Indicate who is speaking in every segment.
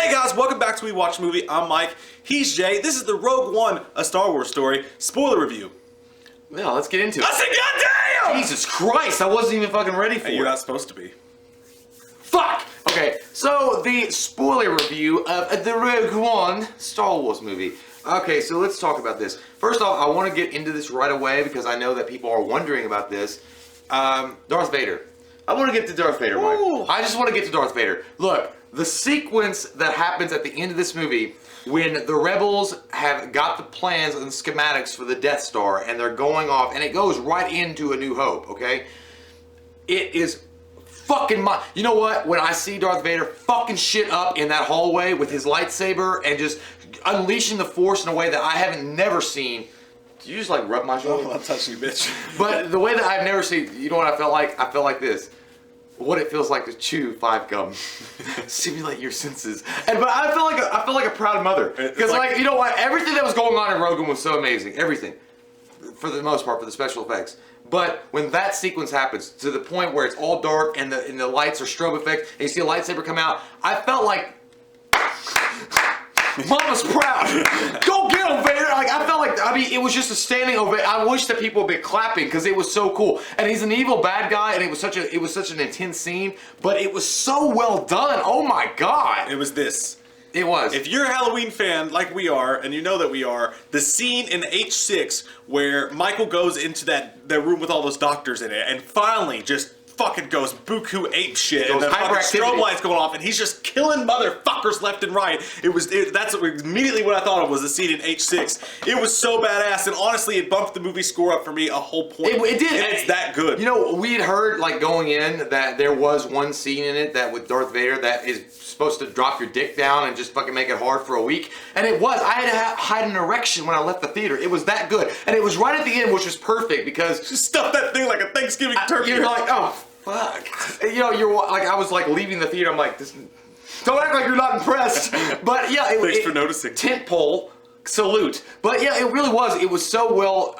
Speaker 1: Hey guys, welcome back to We Watch Movie. I'm Mike. He's Jay. This is the Rogue One, a Star Wars story, spoiler review.
Speaker 2: Yeah, let's get into it.
Speaker 1: I said, goddamn!
Speaker 2: Jesus Christ, I wasn't even fucking ready for
Speaker 1: Hey,
Speaker 2: it.
Speaker 1: you're not supposed to be.
Speaker 2: Fuck! Okay, so the spoiler review of the Rogue One Star Wars movie. Okay, so let's talk about this. First off, I want to get into this right away because I know that people are wondering about this. Darth Vader. I want to get to Darth Vader, Mike.
Speaker 1: Ooh.
Speaker 2: I just want to get to Darth Vader. Look, the sequence that happens at the end of this movie when the rebels have got the plans and the schematics for the Death Star and they're going off, and it goes right into A New Hope, okay? It is fucking you know what? When I see Darth Vader fucking shit up in that hallway with his lightsaber and just unleashing the Force in a way that I haven't never seen. Did you just like rub my shoulder?
Speaker 1: Oh, I'll touch you, bitch.
Speaker 2: But the way that I've never seen, you know what I felt like? I felt like this. What it feels like to chew 5 gum. Simulate your senses. But I felt like a proud mother. Because like, you know what? Everything that was going on in Rogue One was so amazing. Everything. For the most part, for the special effects. But when that sequence happens, to the point where it's all dark and the lights are strobe effects, and you see a lightsaber come out, I felt like Mama's proud. Go get him, Vader! Like, I felt like, I mean, it was just a standing ovation. I wish that people would be clapping because it was so cool. And he's an evil bad guy, and it was such an intense scene, but it was so well done. Oh my god!
Speaker 1: It was this.
Speaker 2: It was.
Speaker 1: If you're a Halloween fan like we are, and you know that we are, the scene in H6 where Michael goes into that room with all those doctors in it, and finally just fucking goes buku ape shit, and the fucking strobe lights going off, and he's just killing motherfuckers left and right. That's immediately what I thought of was the scene in H6. It was so badass, and honestly, it bumped the movie score up for me a whole point.
Speaker 2: It did.
Speaker 1: And it's that good.
Speaker 2: You know, we had heard like going in that there was one scene in it that with Darth Vader that is supposed to drop your dick down and just fucking make it hard for a week, and it was. I had to hide an erection when I left the theater. It was that good, and it was right at the end, which was perfect because
Speaker 1: just stuff that thing like a Thanksgiving turkey.
Speaker 2: You're like, oh. Fuck. You know, you're like, I was like leaving the theater. I'm like, this. Don't act like you're not impressed. But yeah,
Speaker 1: thanks for noticing.
Speaker 2: Tent pole salute. But yeah, it really was. It was so well,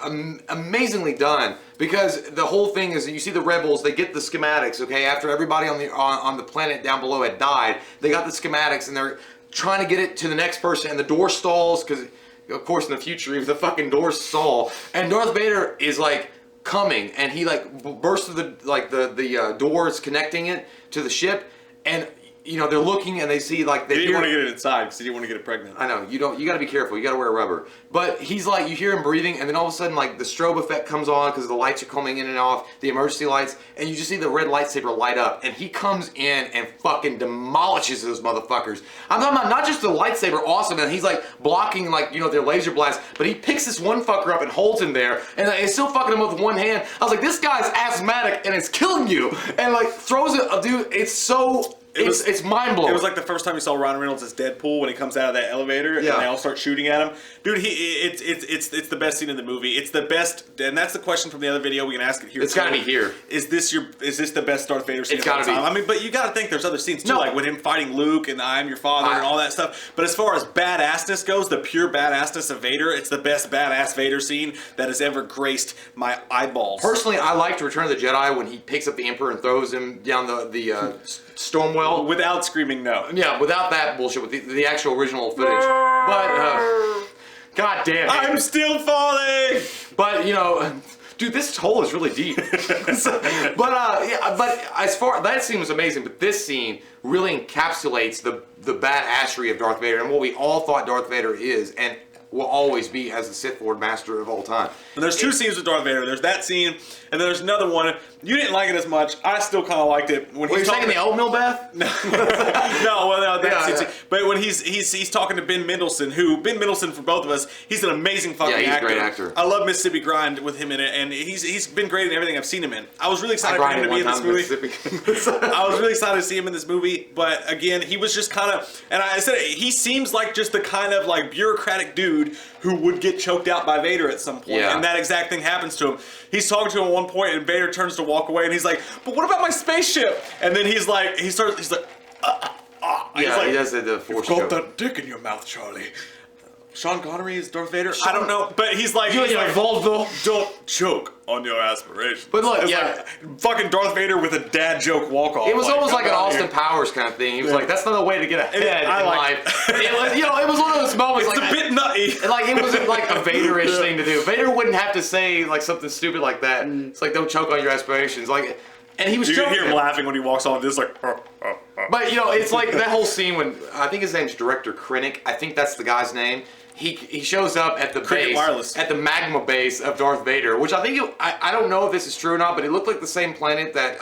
Speaker 2: amazingly done because the whole thing is you see the rebels. They get the schematics. Okay, after everybody on the planet down below had died, they got the schematics and they're trying to get it to the next person, and the door stalls because, of course, in the future, if the fucking doors stall, and Darth Vader is like coming, and he like bursts through the doors connecting it to the ship, and you know they're looking and they see like they
Speaker 1: didn't want to get it inside because he didn't want to get it pregnant.
Speaker 2: I know, you got to be careful. You got to wear rubber. But he's like, you hear him breathing, and then all of a sudden like the strobe effect comes on because the lights are coming in and off, the emergency lights, and you just see the red lightsaber light up, and he comes in and fucking demolishes those motherfuckers. I'm talking about not just the lightsaber, awesome, and he's like blocking like their laser blast, but he picks this one fucker up and holds him there, and it's still fucking him with one hand. I was like, this guy's asthmatic and it's killing you, and like throws it, dude. It's so. It's mind blowing.
Speaker 1: It was like the first time you saw Ryan Reynolds as Deadpool when he comes out of that elevator and they all start shooting at him. Dude, it's the best scene in the movie. It's the best, and that's the question from the other video. We can ask it here.
Speaker 2: It's got to be here.
Speaker 1: Is this the best Darth Vader scene?
Speaker 2: It's got to be.
Speaker 1: I mean, but you got to think there's other scenes too, like with him fighting Luke and I Am Your Father and all that stuff. But as far as badassness goes, the pure badassness of Vader, it's the best badass Vader scene that has ever graced my eyeballs.
Speaker 2: Personally, I liked Return of the Jedi when he picks up the Emperor and throws him down the storm well.
Speaker 1: Without screaming no.
Speaker 2: Yeah, without that bullshit, with the actual original footage. But, god damn it.
Speaker 1: I'm still falling!
Speaker 2: But, you know, dude, this hole is really deep. But as far, that scene was amazing, but this scene really encapsulates the badassery of Darth Vader and what we all thought Darth Vader is, and will always be as the Sith Lord Master of all time.
Speaker 1: And there's two scenes with Darth Vader. There's that scene, and then there's another one. You didn't like it as much. I still kind of liked it when he's
Speaker 2: taking the oatmeal bath.
Speaker 1: But when he's talking to Ben Mendelsohn, Ben Mendelsohn for both of us, he's an amazing fucking actor.
Speaker 2: Yeah, he's a great actor.
Speaker 1: I love Mississippi Grind with him in it, and he's been great in everything I've seen him in. I was really excited for him to be in this movie. I was really excited to see him in this movie, but again, he was just kind of, and I said he seems like just the kind of like bureaucratic dude who would get choked out by Vader at some point, and that exact thing happens to him. He's talking to him at one point, and Vader turns to walk away, and he's like, "But what about my spaceship?" And then he's like, he like,
Speaker 2: he does the Force
Speaker 1: You've
Speaker 2: joke.
Speaker 1: got that dick in your mouth, Charlie. Sean Connery is Darth Vader. I don't know, but he's like,
Speaker 2: Vaudeville.
Speaker 1: choke on your aspirations.
Speaker 2: But look,
Speaker 1: it's like fucking Darth Vader with a dad joke walk off.
Speaker 2: It was almost like an Austin Powers kind of thing. He was like, "That's not a way to get ahead in life." It was, it was one of those moments.
Speaker 1: It's
Speaker 2: like
Speaker 1: a bit nutty.
Speaker 2: Like it wasn't like a Vader-ish thing to do. Vader wouldn't have to say like something stupid like that. It's like, "Don't choke on your aspirations." Like, and he was.
Speaker 1: You can hear him laughing when he walks on. This like.
Speaker 2: But it's like that whole scene when I think his name's Director Krennic. I think that's the guy's name. He shows up at the base, at the magma base of Darth Vader, which I think I don't know if this is true or not, but it looked like the same planet that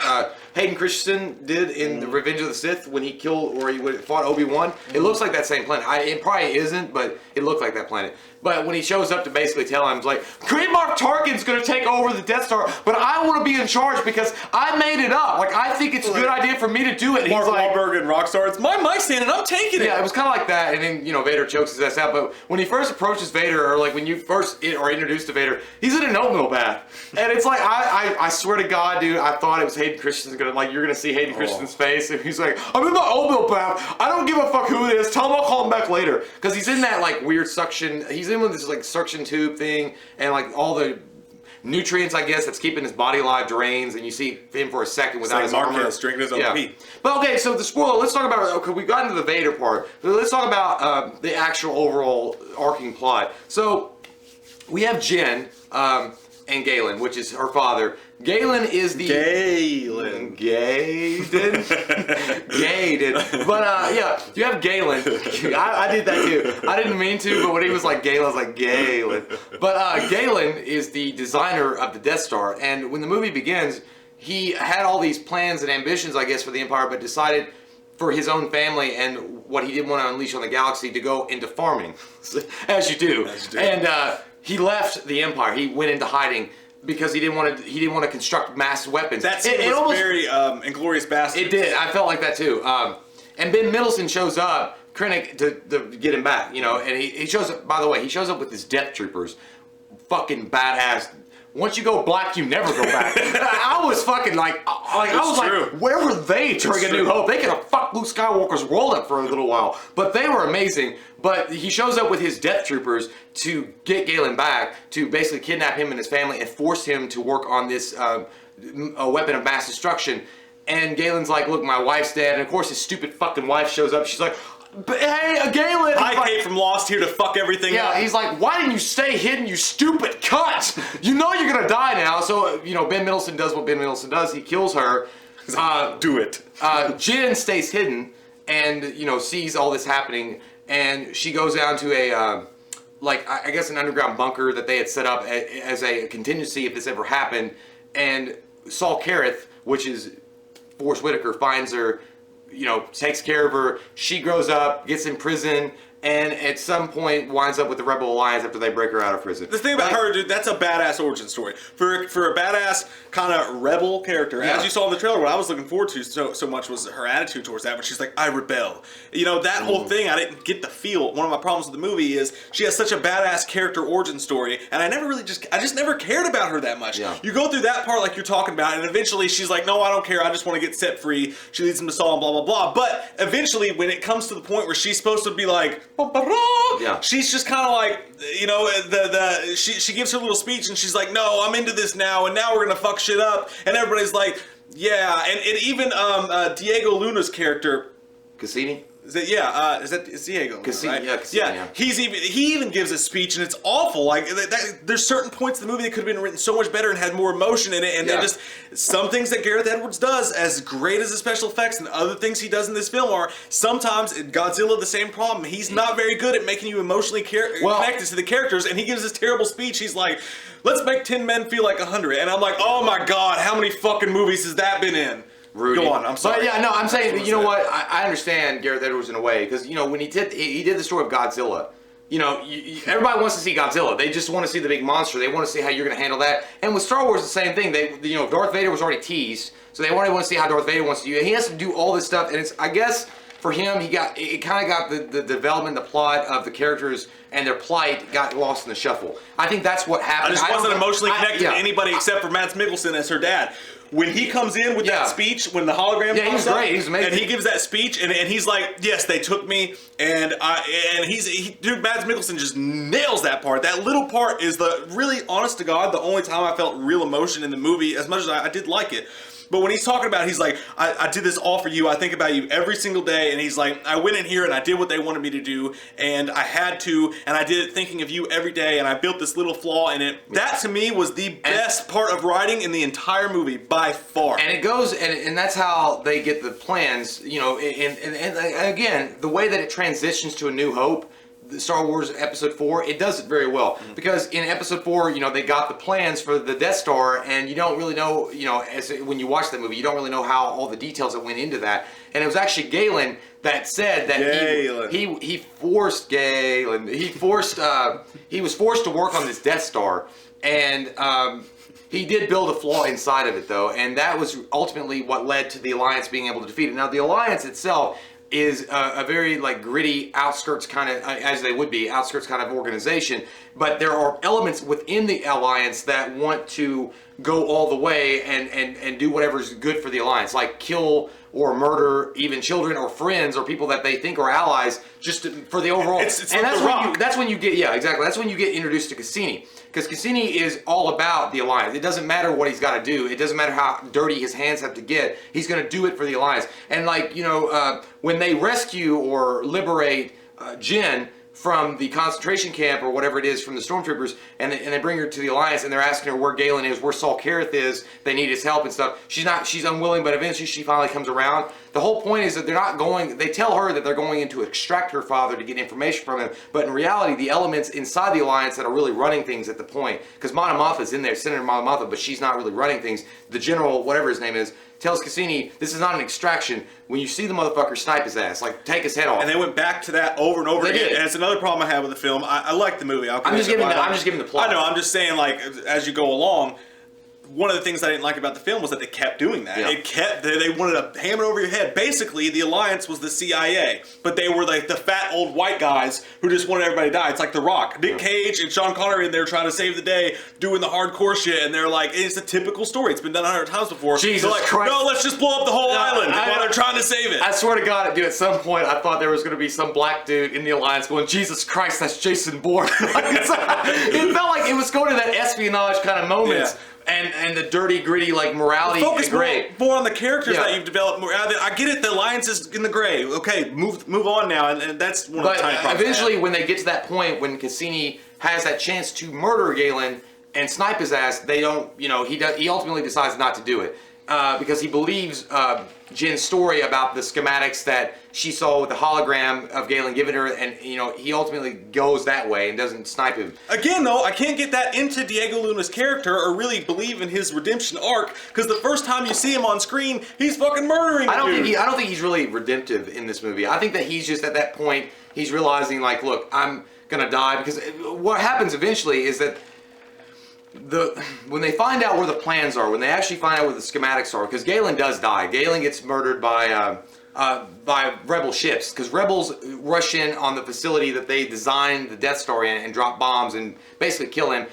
Speaker 2: Hayden Christensen did in the Revenge of the Sith when he killed or he fought Obi-Wan. It looks like that same planet. It probably isn't, but it looked like that planet. But when he shows up to basically tell him, it's like, Great-Mark Tarkin's going to take over the Death Star, but I want to be in charge because I made it up. Like, I think it's a good idea for me to do it.
Speaker 1: Mark Wahlberg and Rockstar, it's my mic stand and I'm taking it.
Speaker 2: Yeah, it was kind of like that, and then, Vader chokes his ass out. But when he first approaches Vader, or like when you first are introduced to Vader, he's in an oatmeal bath. And it's like, I swear to God, dude, I thought it was Hayden Christensen you're going to see Hayden Christensen's face, and he's like, I'm in my oatmeal bath. I don't give a fuck who it is. Tell him I'll call him back later. Because he's in that, like, weird suction, he's in with this, like, suction tube thing, and, like, all the nutrients, I guess, that's keeping his body alive drains, and you see him for a second without his armor.
Speaker 1: Drinking his own pee.
Speaker 2: But okay, so the spoiler, let's talk about, okay, we got into the Vader part, but let's talk about the actual overall arcing plot. So, we have Jen, and Galen, which is her father. Galen is the...
Speaker 1: Galen.
Speaker 2: Gaden. But, you have Galen. I did that too. I didn't mean to, but when he was like Galen, I was like, Galen. But Galen is the designer of the Death Star, and when the movie begins, he had all these plans and ambitions, I guess, for the Empire, but decided for his own family and what he didn't want to unleash on the galaxy to go into farming, as you do. And he left the Empire. He went into hiding because he didn't want to construct mass weapons.
Speaker 1: That scene was almost very Inglourious Basterds.
Speaker 2: It did. I felt like that too. And Ben Mendelsohn shows up, Krennic, to get him back. And he shows up. By the way, he shows up with his Death Troopers, fucking badass. Once you go black, you never go back. I was fucking like where were they during A New Hope? They could have fucked Luke Skywalker's wallet for a little while, but they were amazing. But he shows up with his Death Troopers to get Galen back, to basically kidnap him and his family and force him to work on this a weapon of mass destruction. And Galen's like, look, my wife's dead. And of course his stupid fucking wife shows up. She's like, hey, Galen!
Speaker 1: I came from Lost here to fuck everything up.
Speaker 2: Yeah, he's like, why didn't you stay hidden, you stupid cunt? You know you're gonna die now. So, Ben Mendelsohn does what Ben Mendelsohn does. He kills her.
Speaker 1: Do it.
Speaker 2: Jen stays hidden and, sees all this happening. And she goes down to a, I guess an underground bunker that they had set up as a contingency if this ever happened. And Saul Careth, which is Forrest Whitaker, finds her, takes care of her. She grows up, gets in prison, and at some point winds up with the Rebel Alliance after they break her out of prison.
Speaker 1: The thing about her, dude, that's a badass origin story. For a badass kind of rebel character, as you saw in the trailer, what I was looking forward to so much was her attitude towards that, when she's like, I rebel. That whole thing, I didn't get the feel. One of my problems with the movie is she has such a badass character origin story, and I just never cared about her that much.
Speaker 2: Yeah.
Speaker 1: You go through that part like you're talking about, and eventually she's like, no, I don't care, I just want to get set free. She leads him to Saul and blah, blah, blah. But eventually, when it comes to the point where she's supposed to be like, she's just kind of like, she gives her little speech and she's like, no, I'm into this now, and now we're gonna fuck shit up, and everybody's like, yeah, and even Diego Luna's character,
Speaker 2: Cassini?
Speaker 1: is Diego?
Speaker 2: Cassini,
Speaker 1: right?
Speaker 2: Yeah.
Speaker 1: He even gives a speech, and it's awful. Like there's certain points in the movie that could have been written so much better and had more emotion in it. And then just some things that Gareth Edwards does, as great as the special effects and other things he does in this film are, sometimes Godzilla the same problem. He's not very good at making you emotionally connected to the characters, and he gives this terrible speech. He's like, let's make 10 men feel like 100, and I'm like, oh my god, how many fucking movies has that been in?
Speaker 2: Rudy.
Speaker 1: Go on, I'm sorry.
Speaker 2: But I'm saying, what? I understand Gareth Edwards in a way, because, when he did the story of Godzilla, everybody wants to see Godzilla. They just want to see the big monster. They want to see how you're going to handle that. And with Star Wars, the same thing. Darth Vader was already teased, so they want to see how Darth Vader wants to do it. He has to do all this stuff, and it's, I guess, for him, it kind of got the development, the plot of the characters and their plight got lost in the shuffle. I think that's what happened.
Speaker 1: I just wasn't emotionally connected to anybody except for Mads Mikkelsen as her dad. when he comes in with that speech, when the hologram
Speaker 2: he was great. He was amazing.
Speaker 1: And he gives that speech, and he's like, yes, they took me, and dude, Mads Mikkelsen just nails that part. That little part is the really, honest to God, the only time I felt real emotion in the movie, as much as I did like it. But when he's talking about it, he's like, I did this all for you. I think about you every single day. And he's like, I went in here and I did what they wanted me to do. And I had to. And I did it thinking of you every day. And I built this little flaw in it. That, to me, was the best part of writing in the entire movie, by far.
Speaker 2: And it goes, and that's how they get the plans, you know. And again, the way that it transitions to A New Hope, Star Wars Episode 4, it does it very well. Because in Episode 4, you know, they got the plans for the Death Star, and you don't really know, you know, when you watch that movie, you don't really know how all the details that went into that. And it was actually Galen that said that he forced Galen, he was forced to work on this Death Star, and he did build a flaw inside of it, though, and that was ultimately what led to the Alliance being able to defeat it. Now, the Alliance itself is a very like gritty outskirts kind of, as they would be, outskirts kind of organization, but there are elements within the Alliance that want to go all the way and do whatever's good for the Alliance, like kill or murder even children or friends or people that they think are allies, just for the overall.
Speaker 1: It's
Speaker 2: and
Speaker 1: like
Speaker 2: that's when you get, yeah, exactly. That's when you get introduced to Cassini, because Cassini is all about the Alliance. It doesn't matter what he's got to do. It doesn't matter how dirty his hands have to get. He's going to do it for the Alliance. And like, you know, when they rescue or liberate Jyn from the concentration camp or whatever it is from the stormtroopers, and they bring her to the Alliance, and they're asking her where Galen is, where Saul Kareth is, they need his help and stuff. She's unwilling, but eventually she finally comes around. The whole point is that they're not going, they tell her that they're going in to extract her father to get information from him, but in reality, the elements inside the Alliance that are really running things at the point, because Mon Mothma's in there, Senator Mon Mothma, but she's not really running things. The general, whatever his name is, tells Cassini, this is not an extraction. When you see the motherfucker, snipe his ass. Like, take his head off.
Speaker 1: And they went back to that over and over again. And it's another problem I have with the film. I like the movie.
Speaker 2: I'm just giving the plot.
Speaker 1: I know, I'm just saying, like, as you go along, one of the things I didn't like about the film was that they kept doing that. Yeah. They wanted to hammer it over your head. Basically, the Alliance was the CIA, but they were like the fat old white guys who just wanted everybody to die. It's like The Rock. Nick Cage and Sean Connery in there trying to save the day, doing the hardcore shit, and they're like, it's a typical story. It's been done 100 times before.
Speaker 2: Jesus
Speaker 1: Christ.
Speaker 2: No,
Speaker 1: let's just blow up the whole island while they're trying to save it.
Speaker 2: I swear to God, dude, at some point I thought there was going to be some black dude in the Alliance going, Jesus Christ, that's Jason Bourne. It felt like it was going to that espionage kind of moments. Yeah. And the dirty, gritty, like, morality.
Speaker 1: Focus more on the characters that you've developed. More. I get it, the Alliance is in the gray. Okay, move on now, and that's one of the tiny problems.
Speaker 2: Eventually, when they get to that point, when Cassini has that chance to murder Galen and snipe his ass, they don't, you know, he ultimately decides not to do it. Because he believes Jin's story about the schematics that she saw with the hologram of Galen giving her, and you know, he ultimately goes that way and doesn't snipe him.
Speaker 1: Again, though, I can't get that into Diego Luna's character or really believe in his redemption arc, because the first time you see him on screen, he's fucking murdering the dude.
Speaker 2: I don't think he's really redemptive in this movie. I think that he's just at that point, he's realizing, like, look, I'm gonna die, because what happens eventually is that when they find out where the plans are, when they actually find out where the schematics are, because Galen does die. Galen gets murdered by rebel ships, because rebels rush in on the facility that they designed the Death Star in and drop bombs and basically kill him.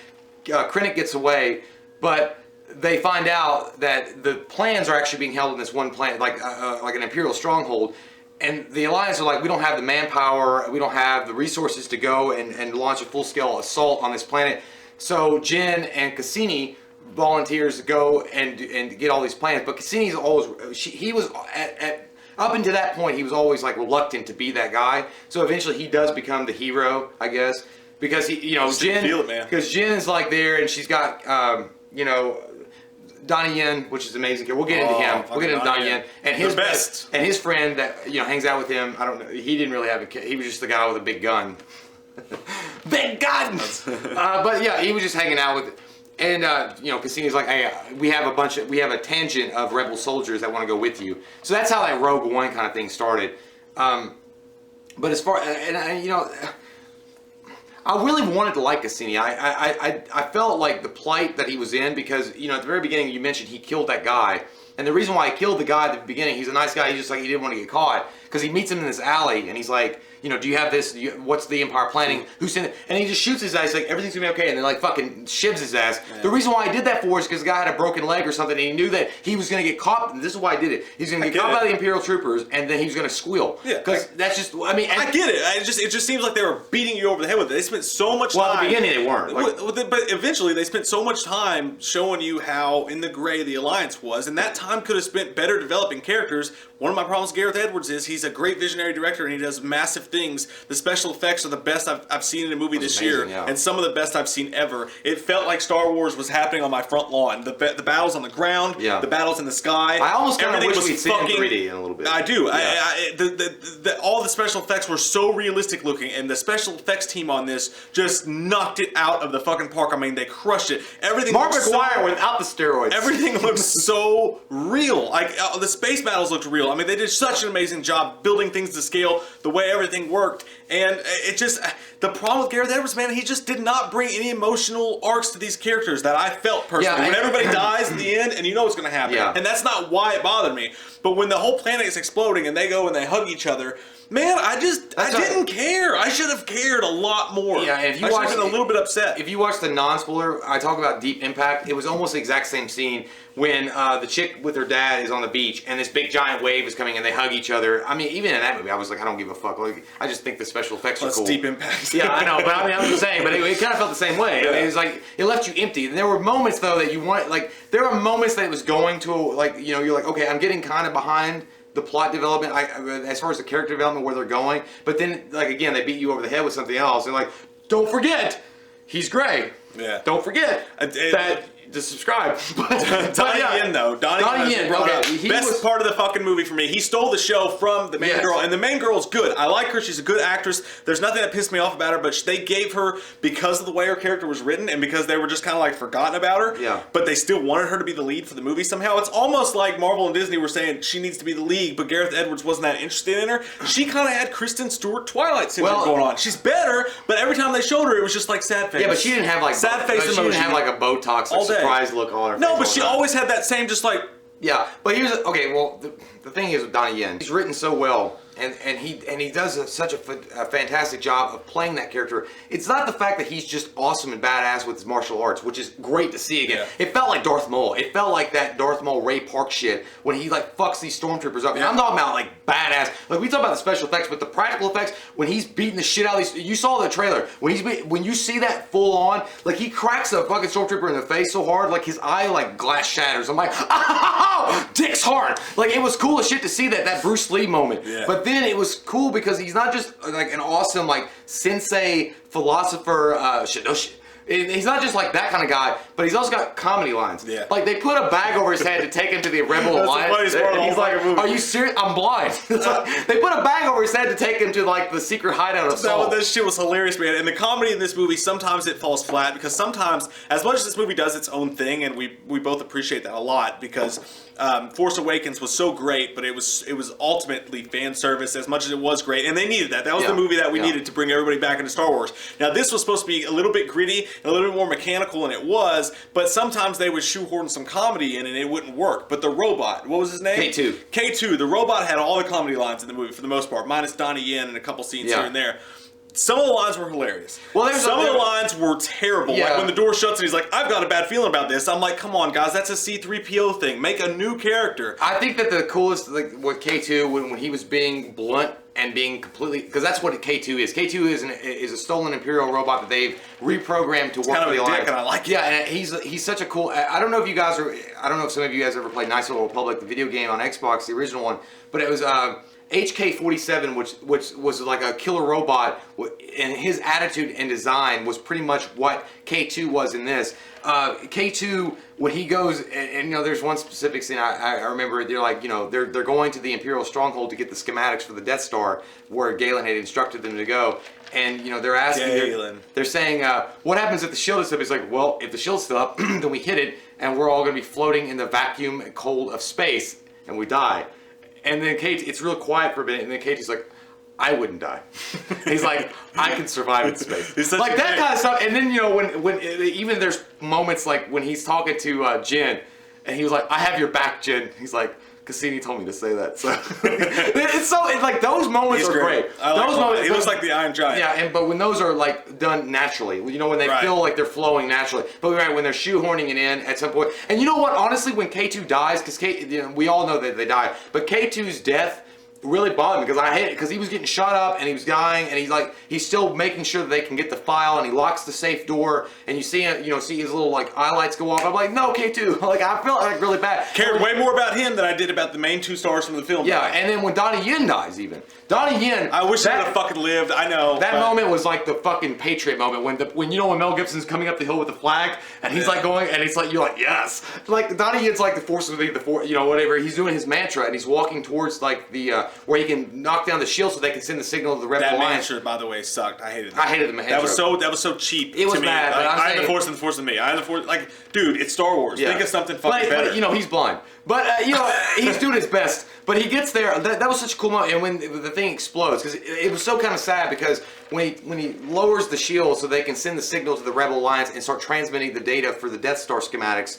Speaker 2: Krennic gets away, but they find out that the plans are actually being held in this one planet, like an Imperial stronghold. And the Alliance are like, we don't have the manpower, we don't have the resources to go and launch a full-scale assault on this planet. So Jyn and Cassini volunteers to go and get all these plans, but Cassini's always, he was up until that point, he was always like reluctant to be that guy. So eventually he does become the hero, I guess, because he, you know, Jyn, because Jyn is like there, and she's got, you know, Donnie Yen, which is amazing. We'll get into him. We'll get into Donnie Yen and his friend that, you know, hangs out with him. I don't know. He didn't really have a kid. He was just the guy with a big gun. Big guns! But yeah, he was just hanging out with it. And, you know, Cassini's like, hey, we have a tangent of rebel soldiers that want to go with you. So that's how that Rogue One kind of thing started. But as far, and you know, I really wanted to like Cassini. I felt like the plight that he was in, because, you know, at the very beginning you mentioned he killed that guy. And the reason why he killed the guy at the beginning, he's a nice guy, he didn't want to get caught. because he meets him in this alley, and he's like, you know, do you have this? What's the Empire planning? Who's in it? And he just shoots his ass, like, everything's gonna be okay, and then like fucking shivs his ass. Yeah. The reason why I did that for is because the guy had a broken leg or something, and he knew that he was gonna get caught. And this is why I did it. He's gonna get caught by the Imperial troopers, and then he was gonna squeal.
Speaker 1: Yeah,
Speaker 2: because that's just. I mean,
Speaker 1: I get it. It just seems like they were beating you over the head with it. They spent so much time.
Speaker 2: Well, at the beginning they weren't.
Speaker 1: But eventually they spent so much time showing you how in the gray the Alliance was, and that time could have spent better developing characters. One of my problems with Gareth Edwards is he's a great visionary director, and he does massive things. The special effects are the best I've seen in a movie this year, and some of the best I've seen ever. It felt like Star Wars was happening on my front lawn. The battles on the ground, the battles in the sky.
Speaker 2: I almost kind of wish we'd seen 3D in a little bit.
Speaker 1: I do. Yeah. All the special effects were so realistic looking, and the special effects team on this just knocked it out of the fucking park. I mean, they crushed it. Everything.
Speaker 2: Mark McGuire without the steroids.
Speaker 1: Everything looks so real. Like the space battles looked real. I mean, they did such an amazing job building things to scale, the way everything worked. And it just, the problem with Gareth Edwards, man, he just did not bring any emotional arcs to these characters that I felt personally. When everybody dies at the end, and you know what's going to happen. Yeah. And that's not why it bothered me. But when the whole planet is exploding and they go and they hug each other, man, I didn't care. I should have cared a lot more.
Speaker 2: Yeah, if you
Speaker 1: I should have been a little bit upset.
Speaker 2: If you watch the non-spoiler, I talk about Deep Impact. It was almost the exact same scene when the chick with her dad is on the beach and this big giant wave is coming and they hug each other. I mean, even in that movie, I was like, I don't give a fuck. Like, I just think the special effects are cool.
Speaker 1: Deep Impact.
Speaker 2: Yeah, I know, but I mean, I'm just saying. But it kind of felt the same way. Yeah. I mean, it was like it left you empty. And there were moments though that you want, like, there were moments that it was going to, like, you know, you're like, okay, I'm getting kind of behind the plot development, as far as the character development, where they're going. But then, like, again, they beat you over the head with something else. They're like, don't forget, he's gray. Yeah. Don't forget that. To subscribe.
Speaker 1: Donnie Yen, though. Donnie Yen, okay. Best part of the fucking movie for me. He stole the show from the main girl, and the main girl's good. I like her. She's a good actress. There's nothing that pissed me off about her, but they gave her, because of the way her character was written, and because they were just kind of like forgotten about her, but they still wanted her to be the lead for the movie somehow. It's almost like Marvel and Disney were saying she needs to be the lead, but Gareth Edwards wasn't that interested in her. She kind of had Kristen Stewart Twilight syndrome going on. She's better, but every time they showed her, it was just like sad face.
Speaker 2: Yeah, but she didn't have like
Speaker 1: sad face emoji.
Speaker 2: She didn't have like a Botox like, surprise look on her.
Speaker 1: No, but she always had that same just like.
Speaker 2: Yeah, but here's okay. Well, the thing is with Donnie Yen, he's written so well, and he does such a fantastic job of playing that character. It's not the fact that he's just awesome and badass with his martial arts, which is great to see again. Yeah. It felt like Darth Maul. It felt like that Darth Maul Ray Park shit when he like fucks these stormtroopers up. And I'm talking about like badass. Like we talk about the special effects, but the practical effects when he's beating the shit out of these. You saw the trailer when you see that full on, like he cracks a fucking stormtrooper in the face so hard, like his eye like glass shatters. I'm like, oh, dick's hard. Like it was cool as shit to see that Bruce Lee moment. Yeah. But then it was cool because he's not just like an awesome like sensei philosopher. He's not just like that kind of guy, but he's also got comedy lines. Yeah. Like they put a bag over his head to take him to the Rebel Alliance. And he's like, "Are you serious? I'm blind." Like, they put a bag over his head to take him to like the secret hideout of Saul.
Speaker 1: That shit was hilarious, man. And the comedy in this movie, sometimes it falls flat because sometimes, as much as this movie does its own thing, and we both appreciate that a lot because Force Awakens was so great, but it was ultimately fan service as much as it was great, and they needed that. That was the movie that we needed to bring everybody back into Star Wars. Now this was supposed to be a little bit gritty, a little bit more mechanical, and it was, but sometimes they would shoehorn some comedy in and it wouldn't work. But the robot, what was his name? K2. The robot had all the comedy lines in the movie for the most part, minus Donnie Yen and a couple scenes here and there. Some of the lines were hilarious. Well, some of the lines were terrible. Yeah. Like when the door shuts and he's like, "I've got a bad feeling about this." I'm like, "Come on, guys, that's a C-3PO thing. Make a new character."
Speaker 2: I think that the coolest, like with K2, when he was being blunt and being completely, because that's what K2 is. K2 is a stolen Imperial robot that they've reprogrammed to work for the Alliance.
Speaker 1: And I like it.
Speaker 2: Yeah, and he's such a cool. I don't know if you guys are. I don't know if some of you guys ever played Knights of the Old Republic, the video game on Xbox, the original one, but it was. HK-47, which was like a killer robot, and his attitude and design was pretty much what K2 was in this. K2, when he goes, and you know, there's one specific scene I remember. They're like, you know, they're going to the Imperial stronghold to get the schematics for the Death Star, where Galen had instructed them to go. And you know, they're asking, they're saying, what happens if the shield is up? He's like, well, if the shield's still up, then we hit it, and we're all going to be floating in the vacuum and cold of space, and we die. And then Kate, it's real quiet for a minute, and then Katie's like, I wouldn't die. He's like, I can survive in space. Like that kind of stuff. And then, you know, when even there's moments like when he's talking to Jen, and he was like, I have your back, Jen. He's like, Cassini told me to say that. So it's like those moments are great.
Speaker 1: Those moments, he looks like the Iron Giant.
Speaker 2: Yeah, but when those are like done naturally, you know, when they feel like they're flowing naturally. But when they're shoehorning it in at some point, and you know what? Honestly, when K2 dies, because we all know that they die, but K2's death really bothered me because I hate it because he was getting shot up and he was dying and he's still making sure that they can get the file and he locks the safe door and you see his little like eye lights go off. I'm like, no, K2. Like I felt like really bad.
Speaker 1: Cared way more about him than I did about the main 2 stars from the film.
Speaker 2: Yeah, and then when Donnie Yen dies, Donnie Yen.
Speaker 1: I wish he would have fucking lived. I know
Speaker 2: that moment was like the fucking Patriot moment when when Mel Gibson's coming up the hill with the flag and he's like going and it's like you're like yes, like Donnie Yen's like the force of the whatever. He's doing his mantra and he's walking towards like the where he can knock down the shield so they can send the signal to the Rebel Alliance.
Speaker 1: That mantra, by the way, sucked. I hated that.
Speaker 2: I hated the mantra.
Speaker 1: That was so cheap.
Speaker 2: It was
Speaker 1: to me.
Speaker 2: bad.
Speaker 1: Like,
Speaker 2: but
Speaker 1: I had the force and the force in me. I had the force. Like, dude, it's Star Wars. Think of something fucking better.
Speaker 2: But he's blind. But he's doing his best. But he gets there. That was such a cool moment. And when the thing explodes, because it was so kind of sad because when he lowers the shield so they can send the signal to the Rebel Alliance and start transmitting the data for the Death Star schematics,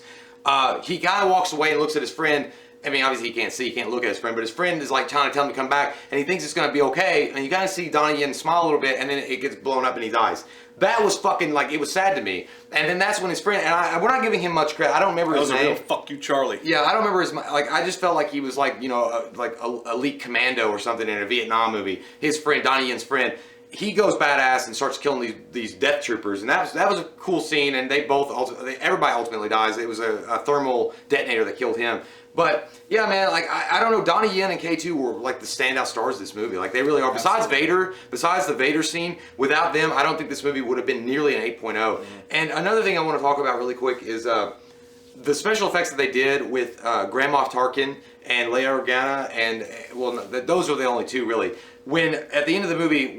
Speaker 2: he kind of walks away and looks at his friend. I mean, obviously he can't see, he can't look at his friend, but his friend is like trying to tell him to come back, and he thinks it's going to be okay, and you kind of see Donnie Yen smile a little bit, and then it gets blown up and he dies. That was fucking, like, it was sad to me. And then that's when his friend, and we're not giving him much credit, I don't remember his name.
Speaker 1: That was a real fuck you, Charlie.
Speaker 2: Yeah, I don't remember his, like, I just felt like he was like, like elite commando or something in a Vietnam movie. His friend, Donnie Yen's friend, he goes badass and starts killing these death troopers, and that was a cool scene. And everybody ultimately dies. It was a thermal detonator that killed him. But yeah, man, like I don't know, Donnie Yen and K2 were like the standout stars of this movie. Like they really are. Besides Vader, besides the Vader scene, without them, I don't think this movie would have been nearly an 8.0. Mm-hmm. And another thing I want to talk about really quick is the special effects that they did with Grand Moff Tarkin and Leia Organa, and those are the only two really. When at the end of the movie,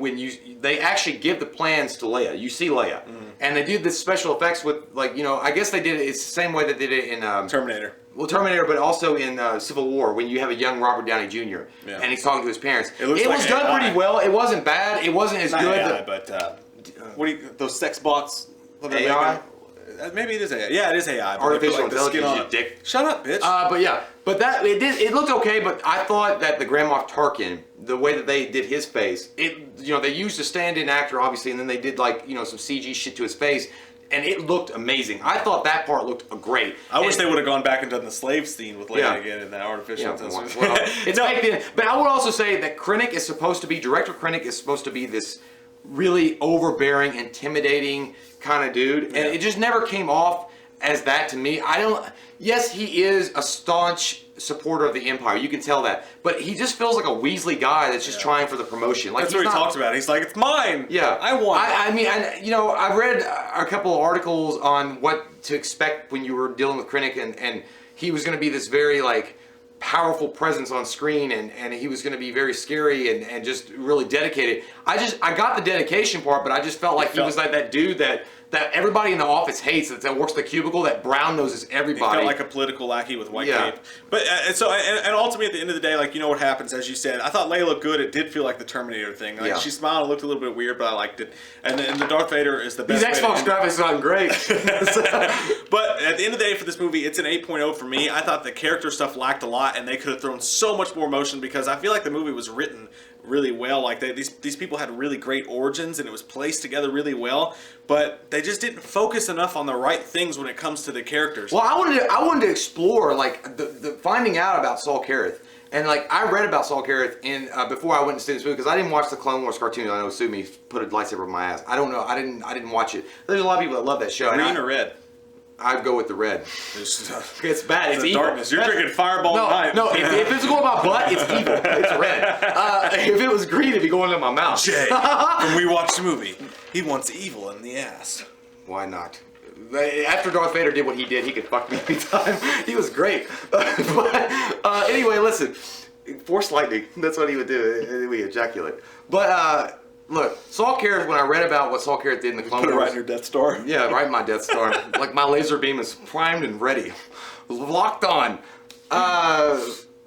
Speaker 2: they actually give the plans to Leia, you see Leia, and they did this special effects with I guess they did it. It's the same way they did it in
Speaker 1: Terminator.
Speaker 2: Well, Terminator, but also in Civil War when you have a young Robert Downey Jr. And he's talking to his parents. It was done pretty well. It wasn't bad. It wasn't as good.
Speaker 1: AI, but those sex bots?
Speaker 2: AI.
Speaker 1: Maybe it is AI. Yeah, it is AI.
Speaker 2: Artificial intelligence, you dick.
Speaker 1: Shut up, bitch.
Speaker 2: But it looked okay. But I thought that the Grand Moff Tarkin, the way that they did his face, they used a stand-in actor obviously, and then they did some CG shit to his face, and it looked amazing. I thought that part looked great.
Speaker 1: I wish they would have gone back and done the slave scene with Leia again in that artificial intelligence.
Speaker 2: Well, it's baked in. But I would also say that Director Krennic is supposed to be this really overbearing, intimidating kind of dude, and it just never came off as that to me. Yes, he is a staunch supporter of the Empire, you can tell that, but he just feels like a Weasley guy that's just trying for the promotion. Like
Speaker 1: that's what he talks about. He's like, it's mine.
Speaker 2: Yeah,
Speaker 1: I want it.
Speaker 2: I mean, I've read a couple of articles on what to expect when you were dealing with Krennic, and he was going to be this very powerful presence on screen, and he was going to be very scary and just really dedicated. I got the dedication part, but I just felt like he was like that dude that everybody in the office hates, that works the cubicle, that brown noses everybody.
Speaker 1: He felt like a political lackey with white cape. But and ultimately at the end of the day, what happens, as you said, I thought Leia looked good. It did feel like the Terminator thing. She smiled, it looked a little bit weird, but I liked it. And the Darth Vader is the best.
Speaker 2: These Xbox graphics sound great.
Speaker 1: But at the end of the day, for this movie, it's an 8.0 for me. I thought the character stuff lacked a lot, and they could have thrown so much more emotion, because I feel like the movie was written really well. These people had really great origins, and it was placed together really well, but they just didn't focus enough on the right things when it comes to the characters.
Speaker 2: Well, I wanted to explore the finding out about Saul Kareth. And I read about Saul Kareth before I went to see this movie, because I didn't watch the Clone Wars cartoon. I know Sumi put a lightsaber in my ass. I don't know. I didn't watch it. There's a lot of people that love that show.
Speaker 1: Green or red?
Speaker 2: I'd go with the red. It's bad. It's evil.
Speaker 1: Darkness. You're drinking Fireball tonight.
Speaker 2: No, if it's going in my butt, it's evil. It's red. If it was green, it'd be going in my mouth.
Speaker 1: Jay, when we watched the movie, he wants evil in the ass.
Speaker 2: Why not? After Darth Vader did what he did, he could fuck me anytime. He was great. Anyway, listen. Force lightning. That's what he would do. We ejaculate. But look, Saul Kareth, when I read about what Saul Kareth did in the Clone Wars...
Speaker 1: Put it right in your Death Star.
Speaker 2: Yeah, right in my Death Star. My laser beam is primed and ready. Locked on.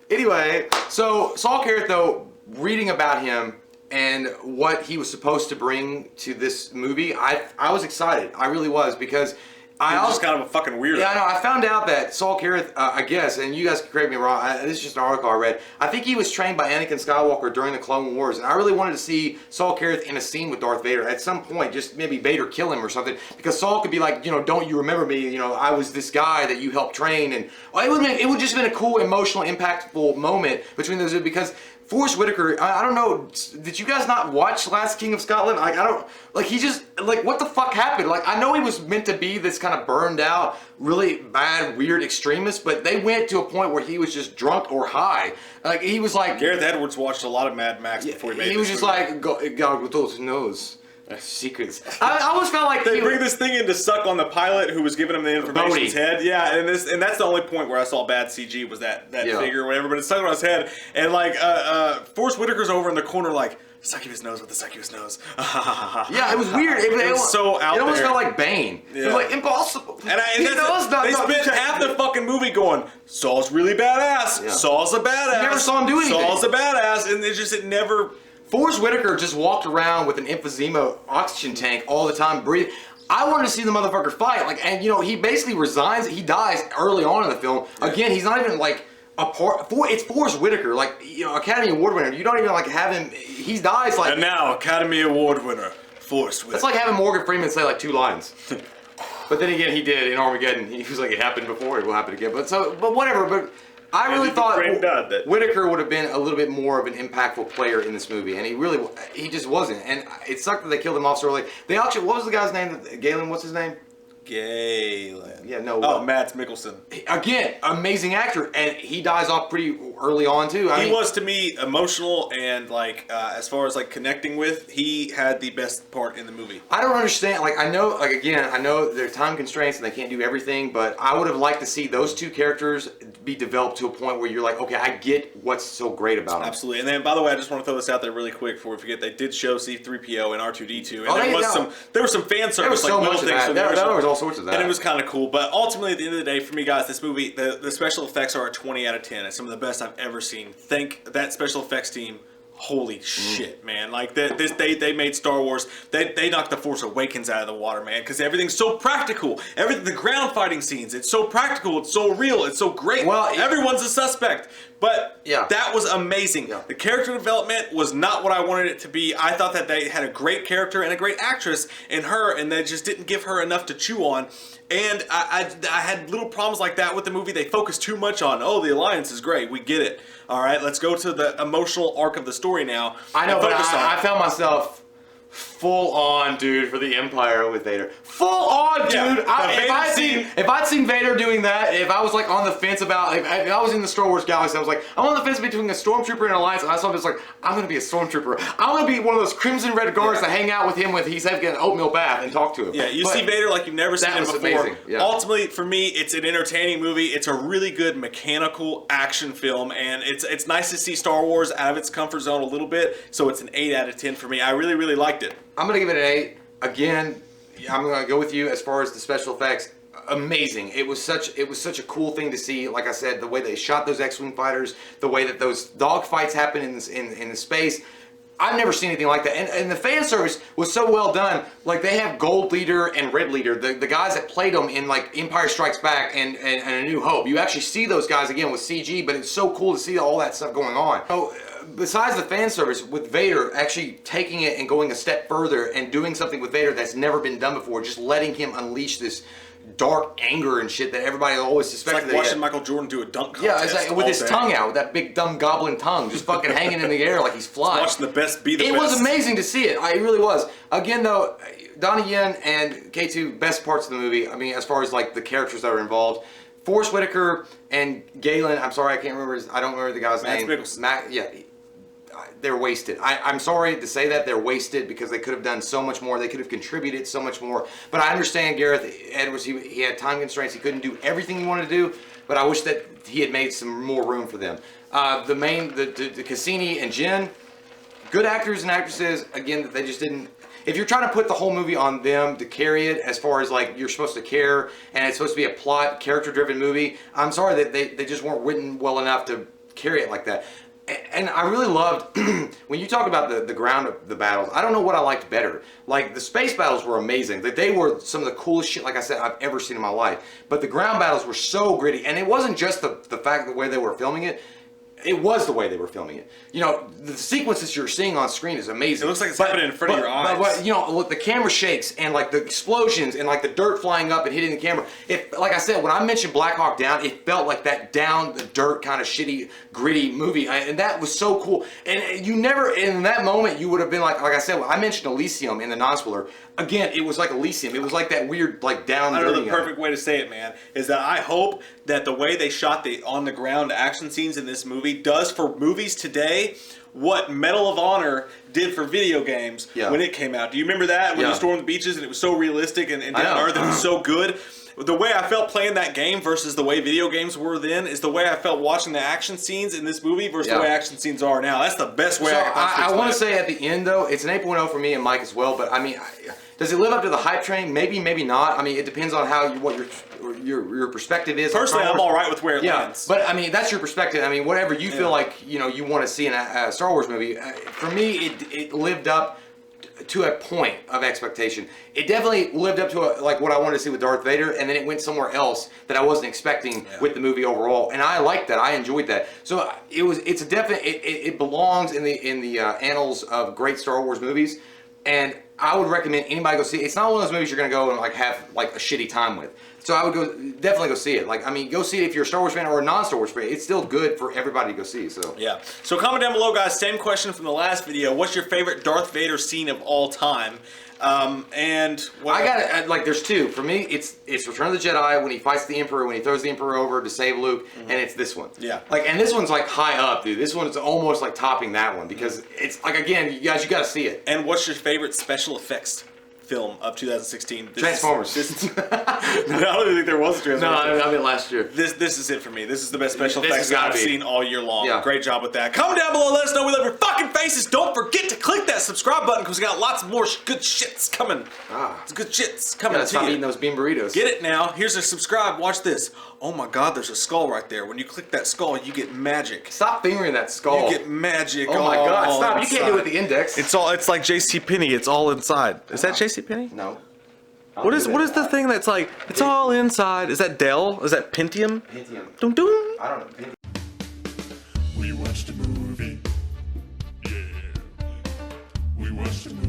Speaker 2: Anyway, so Saul Kareth, though, reading about him and what he was supposed to bring to this movie, I was excited. I really was, because
Speaker 1: He's just kind of a fucking weirdo.
Speaker 2: Yeah, I know. I found out that Saul Kareth, I guess, and you guys can correct me wrong, this is just an article I read. I think he was trained by Anakin Skywalker during the Clone Wars, and I really wanted to see Saul Kareth in a scene with Darth Vader at some point, just maybe Vader kill him or something, because Saul could be like, don't you remember me? I was this guy that you helped train, and it would just have been a cool, emotional, impactful moment between those two, because Forrest Whitaker, I don't know, did you guys not watch Last King of Scotland? He just, what the fuck happened? I know he was meant to be this kind of burned out, really bad, weird extremist, but they went to a point where he was just drunk or high. He was like...
Speaker 1: Gareth Edwards watched a lot of Mad Max before he made this.
Speaker 2: He was just like, God with those knows. Secrets. I almost felt like
Speaker 1: they bring this thing in to suck on the pilot who was giving him the information in his head. Yeah, and that's the only point where I saw bad CG was that figure or whatever. But it's stuck on his head, and Forrest Whitaker's over in the corner sucking his nose with the sucking his nose.
Speaker 2: Yeah, it was weird. It was
Speaker 1: so out there.
Speaker 2: It almost felt like Bane. Yeah. It was impossible.
Speaker 1: And they spent half the fucking movie going, Saul's really badass. Yeah. Saul's a badass.
Speaker 2: You never saw him do anything.
Speaker 1: Saul's a badass, and it never.
Speaker 2: Forrest Whitaker just walked around with an emphysema oxygen tank all the time, breathing. I wanted to see the motherfucker fight. He basically resigns. He dies early on in the film. Yeah. Again, he's not even a part. It's Forrest Whitaker, Academy Award winner. You don't even have him. He dies
Speaker 1: And now Academy Award winner, Forrest Whitaker.
Speaker 2: That's like having Morgan Freeman say 2 lines. But then again, he did in Armageddon. He was like, it happened before. It will happen again. But whatever. But I really thought Whitaker would have been a little bit more of an impactful player in this movie, and he just wasn't. And it sucked that they killed him off so early. They actually, what was the guy's name? Galen, what's his name?
Speaker 1: Galen.
Speaker 2: Yeah, no.
Speaker 1: Oh, Mads Mikkelsen.
Speaker 2: Again, amazing actor, and he dies off pretty early on too.
Speaker 1: He was, to me, emotional and as far as connecting with, he had the best part in the movie.
Speaker 2: I don't understand. I know, I know there's time constraints and they can't do everything, but I would have liked to see those two characters be developed to a point where you're like, okay, I get what's so great about them.
Speaker 1: Absolutely. And then, by the way, I just want to throw this out there really quick before we forget. They did show C-3PO and R2-D2, and there was some fan service,
Speaker 2: there was so much of that. There was all sorts of that.
Speaker 1: And it was kind of cool. But ultimately, at the end of the day, for me, guys, this movie, the special effects are a 20 out of 10. It's some of the best I've ever seen. Thank that special effects team. Holy shit, man. They made Star Wars, they knocked The Force Awakens out of the water, man, because everything's so practical. The ground fighting scenes, it's so practical, it's so real, it's so great.
Speaker 2: Well,
Speaker 1: everyone's a suspect. But that was amazing. Yeah. The character development was not what I wanted it to be. I thought that they had a great character and a great actress in her, and they just didn't give her enough to chew on. And I had little problems like that with the movie. They focused too much on, the Alliance is great, we get it. All right, let's go to the emotional arc of the story now.
Speaker 2: I know, but I found myself full on, dude, for the Empire with Vader. Full on, dude.
Speaker 1: Yeah,
Speaker 2: if I'd seen Vader doing that, if I was on the fence about, if I was in the Star Wars galaxy, I was like, I'm on the fence between a stormtrooper and an Alliance, and I saw him just I'm gonna be a stormtrooper. I'm gonna be one of those crimson red guards that hang out with him when he's having an oatmeal bath and talk to him.
Speaker 1: Yeah, you see Vader like you've never seen him before.
Speaker 2: Amazing. Yeah.
Speaker 1: Ultimately, for me, it's an entertaining movie. It's a really good mechanical action film, and it's nice to see Star Wars out of its comfort zone a little bit. So it's an 8 out of 10 for me. I really, really liked it.
Speaker 2: I'm gonna give it an 8. Again, I'm gonna go with you as far as the special effects. Amazing. It was such a cool thing to see. Like I said, the way they shot those X-wing fighters, the way that those dog fights happen in the space. I've never seen anything like that. And the fan service was so well done. They have Gold Leader and Red Leader, the guys that played them in Empire Strikes Back and A New Hope. You actually see those guys again with CG, but it's so cool to see all that stuff going on. So, besides the fan service, with Vader actually taking it and going a step further and doing something with Vader that's never been done before, just letting him unleash this dark anger and shit that everybody always suspected.
Speaker 1: It's like watching Michael Jordan do a dunk contest.
Speaker 2: Yeah, it's with his tongue out, with that big dumb goblin tongue, just fucking hanging in the air like he's flying.
Speaker 1: Watching the best be the best.
Speaker 2: It was amazing to see it. It really was. Again, though, Donnie Yen and K2, best parts of the movie. I mean, as far as the characters that are involved. Forrest Whitaker and Galen, I'm sorry, I don't remember the guy's name.
Speaker 1: Mads Mikkelsen.
Speaker 2: Yeah. They're wasted. I'm sorry to say that they're wasted because they could have done so much more. They could have contributed so much more. But I understand Gareth Edwards, he had time constraints. He couldn't do everything he wanted to do, but I wish that he had made some more room for them. The Cassini and Jen, good actors and actresses. Again, they just didn't. If you're trying to put the whole movie on them to carry it, as far as you're supposed to care and it's supposed to be a plot, character-driven movie, I'm sorry that they just weren't written well enough to carry it like that. And I really loved, when you talk about the ground of the battles, I don't know what I liked better. Like, the space battles were amazing. They were some of the coolest shit, like I said, I've ever seen in my life. But the ground battles were so gritty, and it wasn't just the fact of the way they were filming it. It was the way they were filming it. You know, the sequences you're seeing on screen is amazing.
Speaker 1: It looks like it's happening in front of your eyes.
Speaker 2: But, you know, look, the camera shakes and like the explosions and like the dirt flying up and hitting the camera. Like I said, when I mentioned Black Hawk Down, it felt like that down the dirt kind of shitty, gritty movie, and that was so cool. And you never, in that moment, you would have been like I said, I mentioned Elysium in the non-spoiler. Again, it was like Elysium. It was like that weird, like down.
Speaker 1: I don't know the perfect way to say it, man. Is that I hope that the way they shot the on the ground action scenes in this movie does for movies today what Medal of Honor did for video games when it came out. Do you remember that when you stormed the beaches and it was so realistic and down to earth and it was so good? The way I felt playing that game versus the way video games were then is the way I felt watching the action scenes in this movie versus the way action scenes are now. That's the best way I can possibly explain.
Speaker 2: I want to say at the end, though, it's an 8.0 for me and Mike as well, but I mean, does it live up to the hype train? Maybe, maybe not. I mean, it depends on how what your perspective is.
Speaker 1: Personally, I'm all right with where it lands.
Speaker 2: But I mean, that's your perspective. I mean, whatever you feel like you want to see in a Star Wars movie. For me, it lived up to a point of expectation. It definitely lived up to like what I wanted to see with Darth Vader, and then it went somewhere else that I wasn't expecting with the movie overall. And I liked that. I enjoyed that. So it's a definite. It belongs in the annals of great Star Wars movies. And I would recommend anybody go see it. It's not one of those movies you're gonna go and like have like a shitty time with. So I would definitely go see it. Like, I mean, go see it if you're a Star Wars fan or a non-Star Wars fan. It's still good for everybody to go see. So
Speaker 1: yeah. So comment down below, guys. Same question from the last video. What's your favorite Darth Vader scene of all time? And what
Speaker 2: I got it. Like, there's two. For me, it's Return of the Jedi when he fights the Emperor, when he throws the Emperor over to save Luke, and it's this one.
Speaker 1: Yeah.
Speaker 2: Like, and this one's like high up, dude. This one's almost like topping that one because it's like, again, you guys, you got to see it.
Speaker 1: And what's your favorite special effects film of 2016?
Speaker 2: Transformers.
Speaker 1: I don't even think there was a Transformers.
Speaker 2: No, I mean last year.
Speaker 1: This is it for me. This is the best special effects I've seen all year long.
Speaker 2: Yeah.
Speaker 1: Great job with that. Comment down below, let us know we love your fucking faces. Don't forget to click that subscribe button because we got lots more good shits coming. It's good shits coming.
Speaker 2: Gotta stop eating those bean burritos.
Speaker 1: Get it now. Here's a subscribe. Watch this. Oh my God, there's a skull right there. When you click that skull, you get magic.
Speaker 2: Stop fingering that skull.
Speaker 1: You get magic.
Speaker 2: Oh my God, stop. You can't do it with the index.
Speaker 1: It's like JCPenney. It's all inside. Is that JCPenney?
Speaker 2: No.
Speaker 1: What is the thing that's like, it's all inside? Is that Dell? Is that Pentium?
Speaker 2: Pentium.
Speaker 1: Dum dum.
Speaker 2: I don't know.
Speaker 3: We watched a movie. Yeah. We watched a movie.